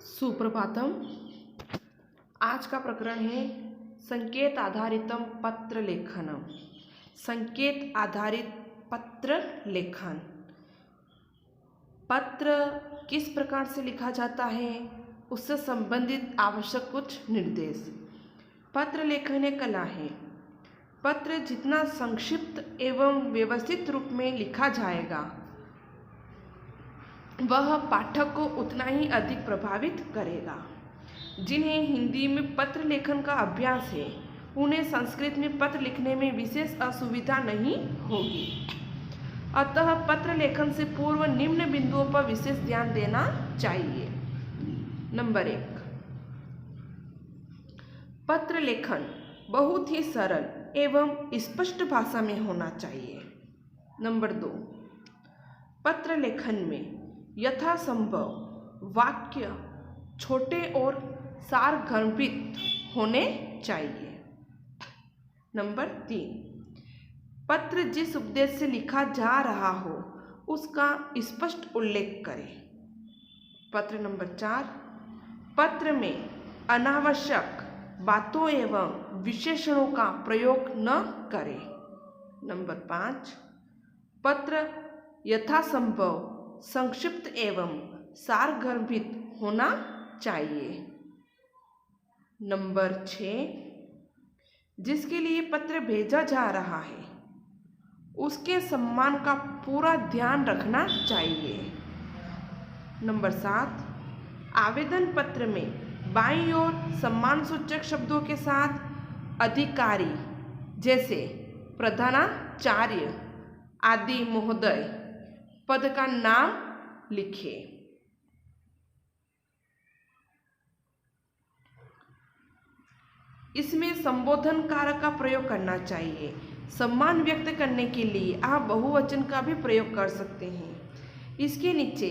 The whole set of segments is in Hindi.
सुप्रभातम। आज का प्रकरण है संकेत आधारितम पत्र लेखनम। संकेत आधारित पत्र लेखन। पत्र किस प्रकार से लिखा जाता है, उससे संबंधित आवश्यक कुछ निर्देश। पत्र लेखन एक कला है। पत्र जितना संक्षिप्त एवं व्यवस्थित रूप में लिखा जाएगा वह पाठक को उतना ही अधिक प्रभावित करेगा। जिन्हें हिंदी में पत्र लेखन का अभ्यास है उन्हें संस्कृत में पत्र लिखने में विशेष असुविधा नहीं होगी। अतः पत्र लेखन से पूर्व निम्न बिंदुओं पर विशेष ध्यान देना चाहिए। नंबर 1, पत्र लेखन बहुत ही सरल एवं स्पष्ट भाषा में होना चाहिए। नंबर 2, पत्र लेखन में यथासंभव वाक्य छोटे और सारगर्भित होने चाहिए। नंबर 3, पत्र जिस उद्देश्य से लिखा जा रहा हो उसका स्पष्ट उल्लेख करें। पत्र नंबर 4, पत्र में अनावश्यक बातों एवं विशेषणों का प्रयोग न करें। नंबर 5, पत्र यथासंभव संक्षिप्त एवं सारगर्भित होना चाहिए। नंबर 6, जिसके लिए पत्र भेजा जा रहा है उसके सम्मान का पूरा ध्यान रखना चाहिए। नंबर 7, आवेदन पत्र में बाईं ओर सम्मानसूचक शब्दों के साथ अधिकारी जैसे प्रधानाचार्य आदि महोदय पद का नाम लिखे। इसमें संबोधन कारक का प्रयोग करना चाहिए। सम्मान व्यक्त करने के लिए आप बहुवचन का भी प्रयोग कर सकते हैं। इसके नीचे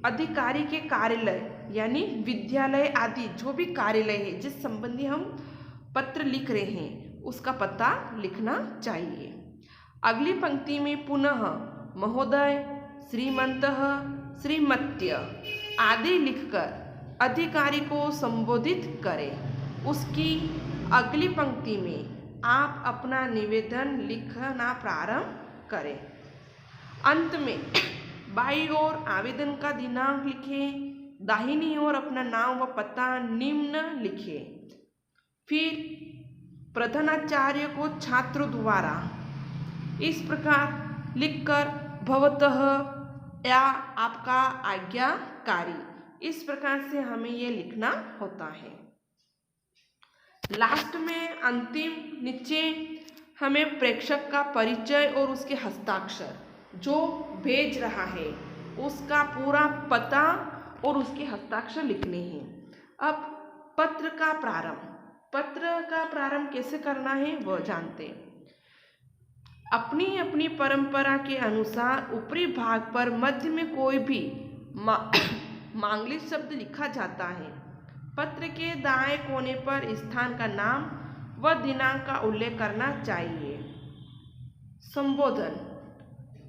अधिकारी के कार्यालय यानी विद्यालय आदि जो भी कार्यालय है जिस संबंधी हम पत्र लिख रहे हैं उसका पता लिखना चाहिए। अगली पंक्ति में पुनः महोदय, श्रीमन्तः, श्रीमत्य आदि लिखकर अधिकारी को संबोधित करें। उसकी अगली पंक्ति में आप अपना निवेदन लिखना प्रारंभ करें। अंत में बाईं ओर आवेदन का दिनांक लिखें, दाहिनी ओर अपना नाम व पता निम्न लिखें। फिर प्रधानाचार्य को छात्रों द्वारा इस प्रकार लिखकर भवतः या आपका आज्ञाकारी, इस प्रकार से हमें ये लिखना होता है। लास्ट में अंतिम नीचे हमें प्रेषक का परिचय और उसके हस्ताक्षर, जो भेज रहा है उसका पूरा पता और उसके हस्ताक्षर लिखने हैं। अब पत्र का प्रारंभ कैसे करना है वह जानते हैं। अपनी अपनी परंपरा के अनुसार ऊपरी भाग पर मध्य में कोई भी मांगलिक शब्द लिखा जाता है। पत्र के दाएं कोने पर स्थान का नाम व दिनांक का उल्लेख करना चाहिए। संबोधन,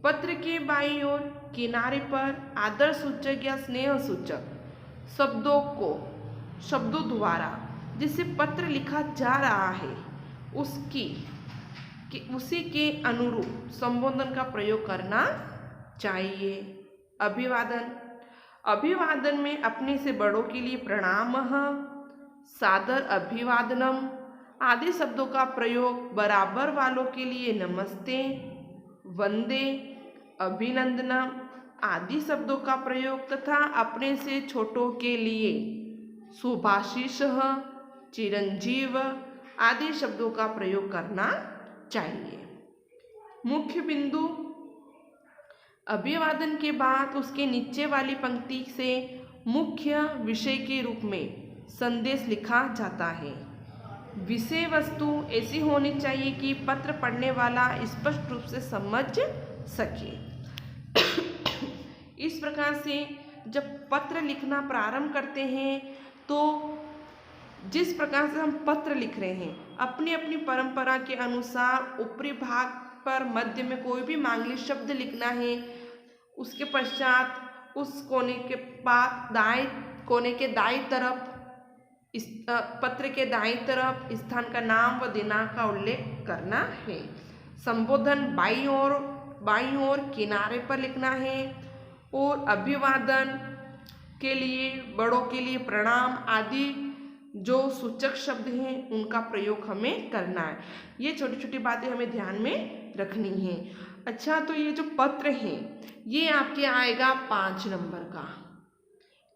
पत्र के बाईं ओर किनारे पर आदर सूचक या स्नेह सूचक शब्दों द्वारा जिसे पत्र लिखा जा रहा है उसी के अनुरूप संबोधन का प्रयोग करना चाहिए। अभिवादन में अपने से बड़ों के लिए प्रणामः, सादर अभिवादनम आदि शब्दों का प्रयोग, बराबर वालों के लिए नमस्ते, वंदे, अभिनंदनम आदि शब्दों का प्रयोग तथा अपने से छोटों के लिए शुभाशीषः, चिरंजीव आदि शब्दों का प्रयोग करना चाहिए। मुख्य बिंदु, अभिवादन के बाद उसके नीचे वाली पंक्ति से मुख्य विषय के रूप में संदेश लिखा जाता है। विषय वस्तु ऐसी होनी चाहिए कि पत्र पढ़ने वाला स्पष्ट रूप से समझ सके। इस प्रकार से जब पत्र लिखना प्रारंभ करते हैं तो जिस प्रकार से हम पत्र लिख रहे हैं अपनी अपनी परंपरा के अनुसार ऊपरी भाग पर मध्य में कोई भी मांगलिक शब्द लिखना है। उसके पश्चात उस कोने के पास दाएं कोने के दाईं तरफ इस पत्र के दाईं तरफ स्थान का नाम व दिनांक का उल्लेख करना है। संबोधन बाईं ओर किनारे पर लिखना है। और अभिवादन के लिए, बड़ों के लिए प्रणाम आदि जो सूचक शब्द हैं उनका प्रयोग हमें करना है। ये छोटी छोटी बातें हमें ध्यान में रखनी है। अच्छा, तो ये जो पत्र है ये आपके आएगा 5 नंबर का।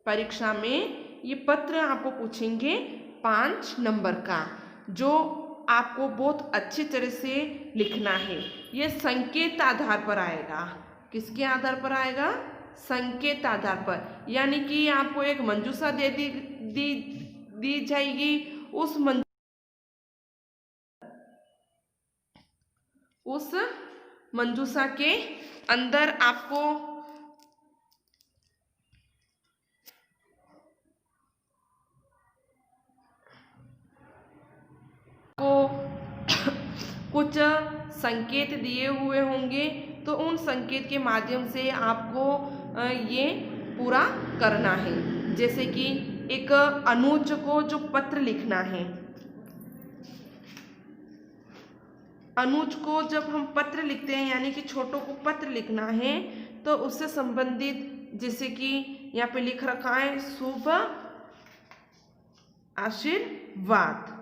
परीक्षा में ये पत्र आपको पूछेंगे 5 नंबर का, जो आपको बहुत अच्छी तरह से लिखना है। ये संकेत आधार पर आएगा। किसके आधार पर आएगा? संकेत आधार पर। यानी कि आपको एक मंजूषा दी जाएगी। उस मंजूषा के अंदर आपको कुछ संकेत दिए हुए होंगे, तो उन संकेत के माध्यम से आपको ये पूरा करना है। जैसे कि एक अनुज को जो पत्र लिखना है, अनुज को जब हम पत्र लिखते हैं यानी कि छोटों को पत्र लिखना है, तो उससे संबंधित जैसे कि यहाँ पे लिख रखा है शुभ आशीर्वाद।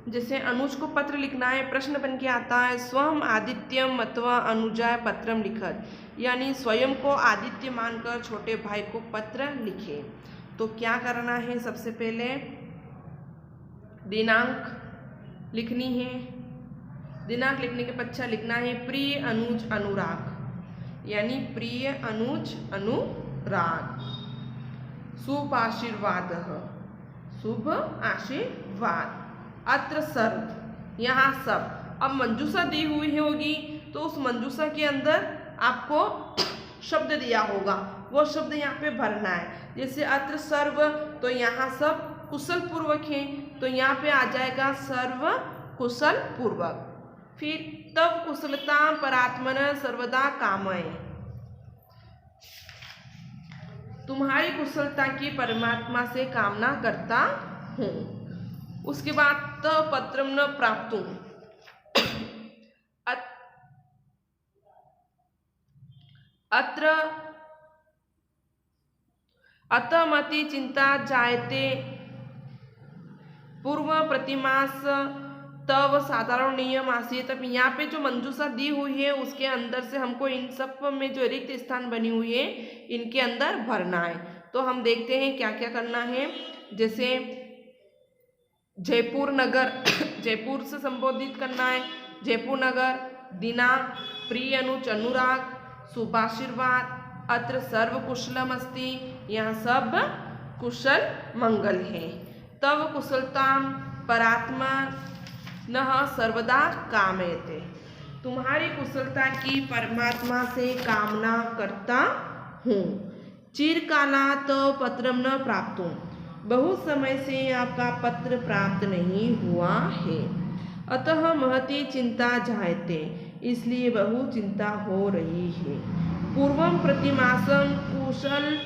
जैसे अनुज को पत्र लिखना है, प्रश्न बन के आता है स्वयं आदित्यम अथवा अनुजाय पत्रम लिखत, यानी स्वयं को आदित्य मानकर छोटे भाई को पत्र लिखे। तो क्या करना है? सबसे पहले दिनांक लिखनी है। दिनांक लिखने के पश्चात लिखना है प्रिय अनुज अनुराग, यानी प्रिय अनुज अनुराग। शुभ आशीर्वाद, शुभ आशीर्वाद। अत्र सर्व, यहाँ सब। अब मंजूषा दी हुई होगी तो उस मंजूषा के अंदर आपको शब्द दिया होगा, वो शब्द यहाँ पे भरना है। जैसे अत्र सर्व, तो यहाँ सब कुशल पूर्वक है, तो यहाँ पे आ जाएगा सर्व कुशल पूर्वक। फिर तब कुशलता परात्मन सर्वदा कामय, तुम्हारी कुशलता की परमात्मा से कामना करता हूँ। उसके बाद पत्रम न प्राप्तुं, अत्र अतमति चिंता जायते पूर्व प्रतिमास तव साधारण नियम आसीत। तब यहाँ पे जो मंजूषा दी हुई है उसके अंदर से हमको इन सब में जो रिक्त स्थान बनी हुई है इनके अंदर भरना है। तो हम देखते हैं क्या क्या करना है। जैसे जयपुर नगर, जयपुर से संबोधित करना है। जयपुर नगर, दिनांक, प्रिय अनुज अनुराग, शुभाशीर्वाद, अत्र सर्व कुशलम अस्ति, यहाँ सब कुशल मंगल है। तव कुशलताम परात्मा नः सर्वदा कामयते, तुम्हारी कुशलता की परमात्मा से कामना करता हूँ। चिरकालात् पत्रम न प्राप्तुं, बहुत समय से आपका पत्र प्राप्त नहीं हुआ है। अतः महती चिंता जायते, इसलिए बहु चिंता हो रही है। पूर्वं प्रतिमासं कुशल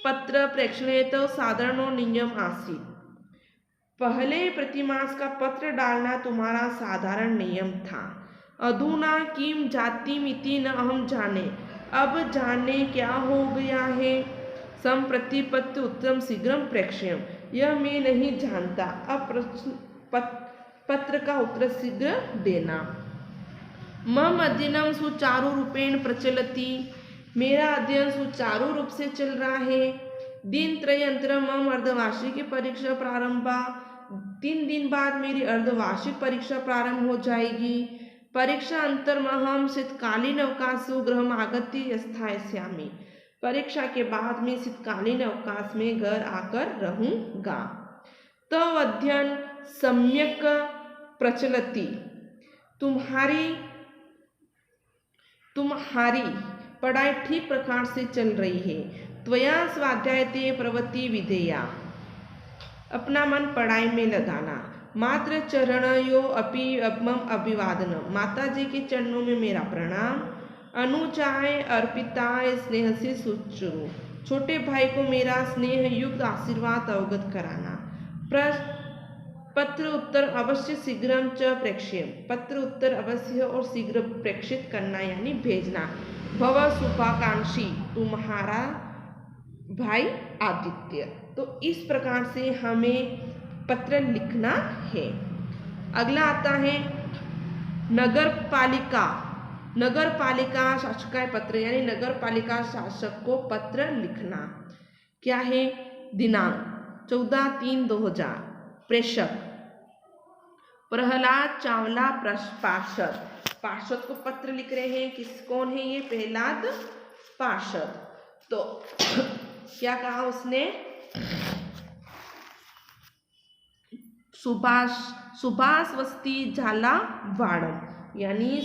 पत्र प्रेक्षणेत साधारणो नियम आसीत्, पहले प्रतिमास का पत्र डालना तुम्हारा साधारण नियम था। अधुना किम जातिमिति न अहम जाने, अब जाने क्या हो गया है। संप्रतिपत्ति उत्तम शीघ्रम प्रेक्ष्यम, यह मैं नहीं जानता, अब पत्र का उत्तर शीघ्र देना। मम अध्ययनम सुचारु रूपेण प्रचलति, मेरा अध्ययन सुचारू रूप से चल रहा है। दिन त्रयंतरम मम अर्धवार्षिक की परीक्षा प्रारंभा, 3 दिन बाद मेरी अर्धवार्षिक परीक्षा प्रारंभ हो जाएगी। परीक्षा अंतर्महम शीतकालीन अवकाशो गृहम आगत्य स्थास्यामि, परीक्षा के बाद में शीतकालीन अवकाश में घर आकर रहूँगा। तव अध्ययन सम्यक प्रचलति, तुम्हारी पढ़ाई ठीक प्रकार से चल रही है। त्वया स्वाध्यायते प्रवृत्ति विधेया, अपना मन पढ़ाई में लगाना। मात्र चरणयो अपि मम अभिवादनम, माता जी के चरणों में मेरा प्रणाम। अनुचाय अर्पिताय स्नेह से सुचुरु, छोटे भाई को मेरा स्नेह युक्त आशीर्वाद अवगत कराना। पत्र उत्तर अवश्य शीघ्रम च प्रेक्ष्यम, पत्र उत्तर अवश्य और शीघ्र प्रेक्षित करना यानी भेजना। भव शुभाकांक्षी, तुम्हारा भाई आदित्य। तो इस प्रकार से हमें पत्र लिखना है। अगला आता है नगर पालिका शासकाय पत्र, यानी नगर पालिका शासक को पत्र लिखना। क्या है? दिनांक 14/3/2000। प्रेषक प्रहलाद चावला पार्षद को पत्र लिख रहे हैं। कौन है ये? प्रहलाद पार्षद। तो क्या कहा उसने? सुभाष बस्ती झालावाड़, यानी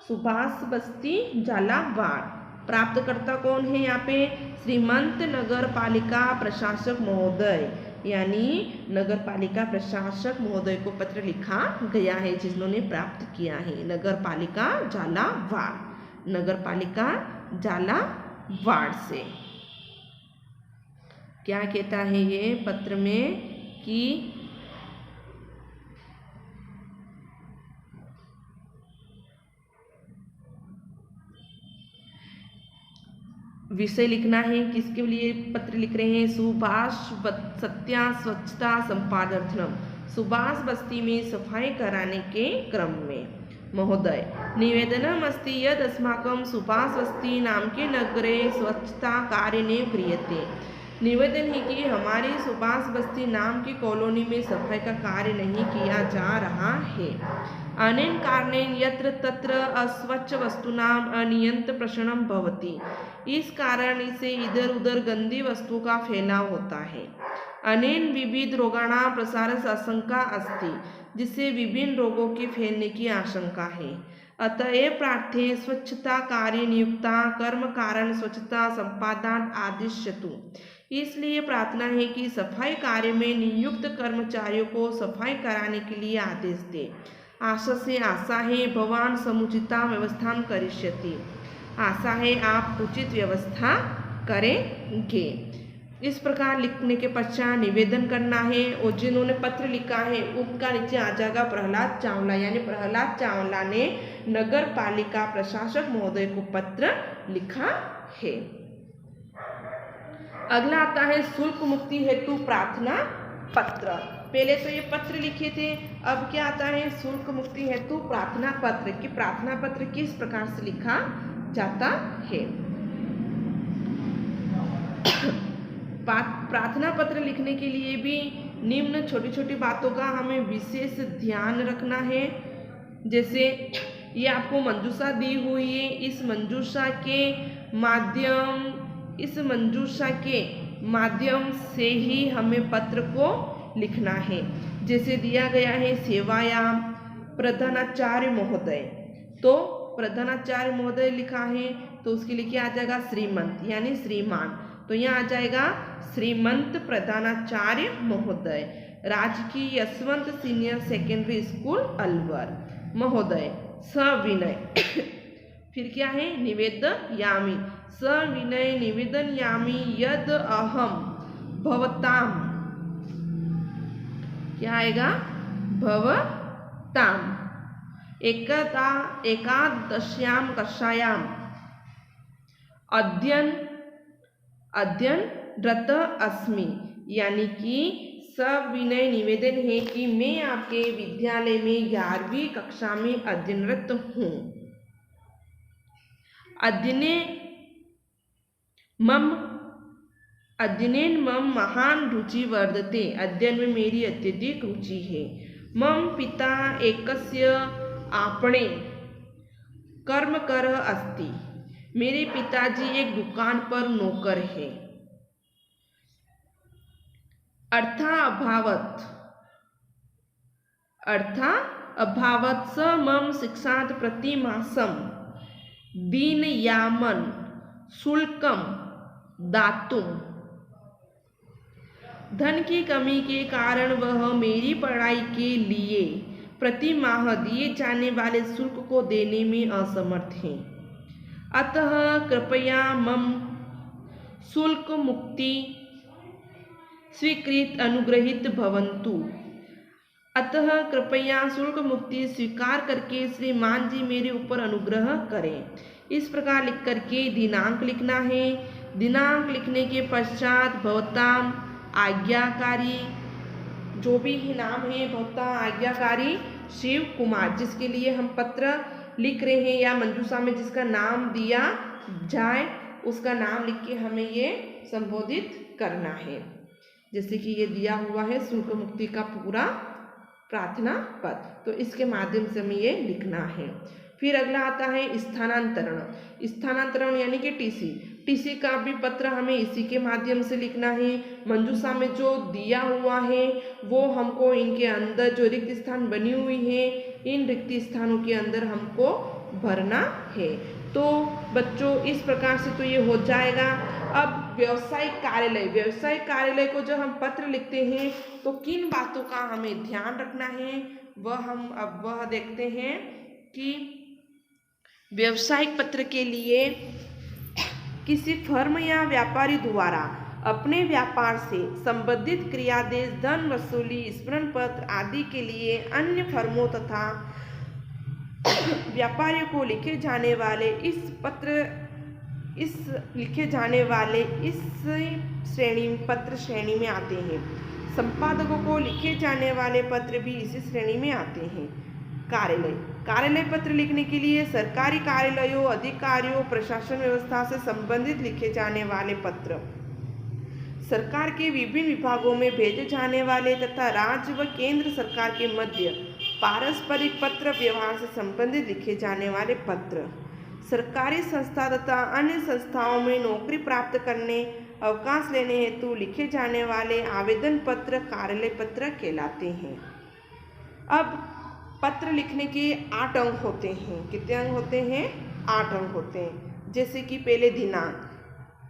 सुभाष बस्ती झालावाड़। प्राप्तकर्ता कौन है यहाँ पे? श्रीमंत नगर पालिका प्रशासक महोदय, यानी नगर पालिका प्रशासक महोदय को पत्र लिखा गया है जिन्होंने प्राप्त किया है। नगर पालिका झालावाड़ से क्या कहता है ये पत्र में कि विषय लिखना है। किसके लिए पत्र लिख रहे हैं? सुभाष सत्या स्वच्छता संपादनार्थम, सुभाष बस्ती में सफाई कराने के क्रम में। महोदय, निवेदनम अस्ति यद अस्माकं सुभाष बस्ती नाम के नगरे स्वच्छता कार्य ने क्रियते। निवेदन है कि हमारी सुभाष बस्ती नाम की कॉलोनी में सफाई का कार्य नहीं किया जा रहा है। अनेन कारणेन यत्र तत्र अस्वच्छ वस्तूनाम अनियंत प्रशरणम भवति, इस कारण से इधर उधर गंदी वस्तु का फैलाव होता है। अनेन विविध रोगाणां प्रसारस्य आशंका अस्ति, जिससे विभिन्न रोगों के फैलने की आशंका है। अतएव प्रार्थ्ये स्वच्छता कार्य नियुक्ता कर्म कारण स्वच्छता संपादन आदिश्यतु, इसलिए प्रार्थना है कि सफाई कार्य में नियुक्त कर्मचारियों को सफाई कराने के लिए आदेश दे। आशा है भवान समुचिता व्यवस्था करिष्यति, आशा है आप उचित व्यवस्था करेंगे। इस प्रकार लिखने के पश्चात निवेदन करना है और जिन्होंने पत्र लिखा है उनका नीचे आ जाएगा प्रहलाद चावला, यानी प्रहलाद चावला ने नगर पालिका प्रशासक महोदय को पत्र लिखा है। अगला आता है शुल्क मुक्ति हेतु प्रार्थना पत्र। पहले तो ये पत्र लिखे थे, अब क्या आता है? शुल्क मुक्ति हेतु प्रार्थना पत्र। कि प्रार्थना पत्र किस प्रकार से लिखा जाता है। प्रार्थना पत्र लिखने के लिए भी निम्न छोटी छोटी बातों का हमें विशेष ध्यान रखना है। जैसे ये आपको मंजूषा दी हुई है, इस मंजूषा के माध्यम से ही हमें पत्र को लिखना है। जैसे दिया गया है सेवायाम प्रधानाचार्य महोदय, तो प्रधानाचार्य महोदय लिखा है तो उसके लिए क्या आ जाएगा? श्रीमंत, यानी श्रीमान। तो यहाँ आ जाएगा श्रीमंत प्रधानाचार्य महोदय, राजकीय Yashwant senior secondary school Alwar महोदय। सविनय फिर क्या है? निवेदयामि, सविनय निवेदयामि यद अहम भवताम, क्या आएगा? भवताम एकादश्यां कक्षायां अध्ययनरत अस्मि, यानी कि सविनय निवेदन है कि मैं आपके विद्यालय में 11वीं कक्षा में अध्ययनरत हूँ। अध्ययनेन मम महान रुचि वर्धते, अध्ययन में मेरी अत्यधिक रुचि है। मम पिता एकस्य आपणे कर्मकरः अस्ति, मेरे पिताजी एक दुकान पर नौकर है। अर्थाभावत स मम शिक्षात् प्रतिमासं दीनयामन् शुल्कं दातुं धन की कमी के कारण वह मेरी पढ़ाई के लिए प्रति माह दिए जाने वाले शुल्क को देने में असमर्थ हैं। अतः कृपया मम शुल्क मुक्ति स्वीकृत अनुग्रहित भवन्तु। अतः कृपया शुल्क मुक्ति स्वीकार करके श्रीमान जी मेरे ऊपर अनुग्रह करें। इस प्रकार लिख करके दिनांक लिखना है। दिनांक लिखने के पश्चात भवताम आज्ञाकारी, जो भी नाम है भवता आज्ञाकारी शिव कुमार, जिसके लिए हम पत्र लिख रहे हैं या मंजूषा में जिसका नाम दिया जाए उसका नाम लिख के हमें ये संबोधित करना है। जैसे कि ये दिया हुआ है शुल्क मुक्ति का पूरा प्रार्थना पत्र, तो इसके माध्यम से हमें ये लिखना है। फिर अगला आता है स्थानांतरण। स्थानांतरण यानी कि टीसी का भी पत्र हमें इसी के माध्यम से लिखना है। मंजूषा में जो दिया हुआ है वो हमको इनके अंदर जो रिक्त स्थान बनी हुई है इन रिक्त स्थानों के अंदर हमको भरना है। तो बच्चों इस प्रकार से तो ये हो जाएगा। अब व्यवसायिक कार्यालय को जब हम पत्र लिखते हैं तो किन बातों का हमें ध्यान रखना है वह देखते हैं कि व्यवसायिक पत्र के लिए किसी फर्म या व्यापारी द्वारा अपने व्यापार से संबंधित क्रियादेश, धन वसूली, स्मरण पत्र आदि के लिए अन्य फर्मों तथा व्यापारियों को लिखे जाने वाले पत्र श्रेणी में आते हैं। संपादकों को लिखे जाने वाले पत्र भी इसी श्रेणी में आते हैं। कार्यालय पत्र लिखने के लिए सरकारी कार्यालयों, अधिकारियों, प्रशासन व्यवस्था से संबंधित लिखे जाने वाले पत्र, सरकार के विभिन्न विभागों में भेजे जाने वाले तथा राज्य व केंद्र सरकार के मध्य पारस्परिक पत्र व्यवहार से संबंधित लिखे जाने वाले पत्र, सरकारी संस्था तथा अन्य संस्थाओं में नौकरी प्राप्त करने, अवकाश लेने हेतु लिखे जाने वाले आवेदन पत्र कार्यालय पत्र कहलाते हैं। अब पत्र लिखने के 8 अंक होते हैं। कितने अंक होते हैं? 8 अंक होते हैं। जैसे कि पहले दिनांक,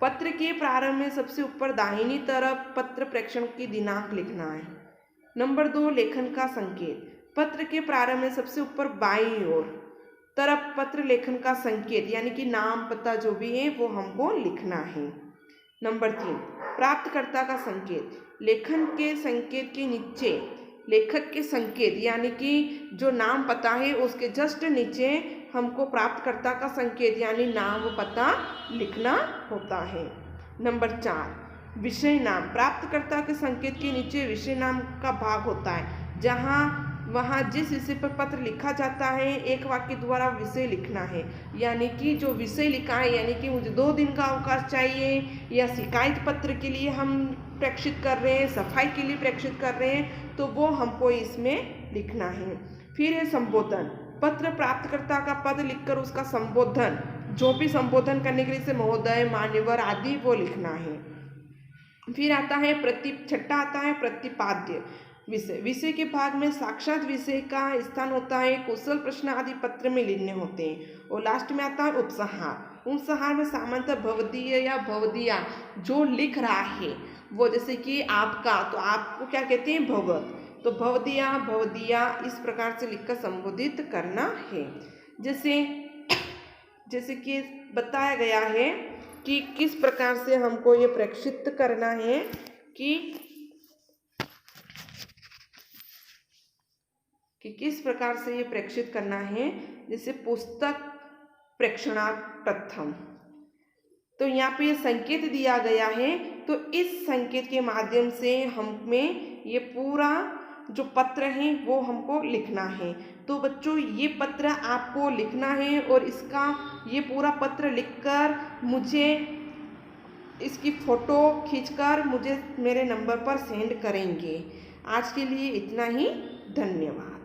पत्र के प्रारंभ में सबसे ऊपर दाहिनी तरफ पत्र प्रेषण की दिनांक लिखना है। नंबर 2 लेखन का संकेत, पत्र के प्रारंभ में सबसे ऊपर बाईं ओर तरफ पत्र लेखन का संकेत यानी कि नाम पता जो भी है वो हमको लिखना है। नंबर 3 प्राप्तकर्ता का संकेत, लेखन के संकेत के नीचे लेखक के संकेत यानी कि जो नाम पता है उसके जस्ट नीचे हमको प्राप्तकर्ता का संकेत यानी नाम व पता लिखना होता है। नंबर 4 विषय नाम, प्राप्तकर्ता के संकेत के नीचे विषय नाम का भाग होता है, जहाँ वहाँ जिस विषय पर पत्र लिखा जाता है एक वाक्य द्वारा विषय लिखना है। यानी कि जो विषय लिखा है यानी कि मुझे 2 दिन का अवकाश चाहिए या शिकायत पत्र के लिए हम प्रेषित कर रहे हैं, सफाई के लिए प्रेषित कर रहे हैं, तो वो हमको इसमें लिखना है। फिर है संबोधन, पत्र प्राप्तकर्ता का पद लिखकर उसका संबोधन, जो भी संबोधन करने के लिए से महोदय, मान्यवर आदि वो लिखना है। फिर आता है छठा आता है प्रतिपाद्य विषय के भाग में साक्षात विषय का स्थान होता है, कुशल प्रश्न आदि पत्र में लिखने होते हैं। और लास्ट में आता है उपसंहार में सामान्यतः भवदीय या भवदिया जो लिख रहा है वो, जैसे कि आपका, तो आपको क्या कहते हैं? भवत, तो भवदिया इस प्रकार से लिखकर संबोधित करना है। जैसे कि बताया गया है कि किस प्रकार से हमको ये प्रेषित करना है कि किस प्रकार से ये प्रेषित करना है। जैसे पुस्तक प्रेषणार्थ प्रथम, तो यहाँ पे ये संकेत दिया गया है, तो इस संकेत के माध्यम से हमें ये पूरा जो पत्र है वो हमको लिखना है। तो बच्चों ये पत्र आपको लिखना है और इसका ये पूरा पत्र लिखकर मुझे इसकी फ़ोटो खींचकर मुझे मेरे नंबर पर सेंड करेंगे। आज के लिए इतना ही, धन्यवाद।